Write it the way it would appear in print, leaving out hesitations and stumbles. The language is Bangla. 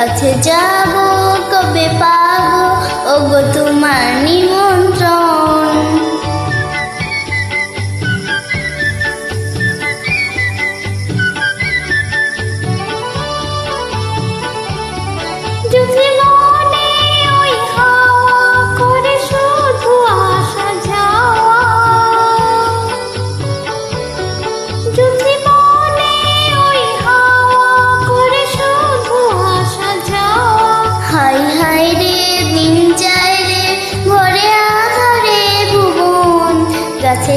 কাছে যাব কবে পাবো ওগো তোমার নিমন্ত্রণ। যদি মনে ওই হাওয়া করে শুধু আসা যাওয়া, যদি মনে ওই হাওয়া করে শুধু আসা যাওয়া, হাই হাই রে দিন যায় রে ঘরে আধারে ভুবন, কাছে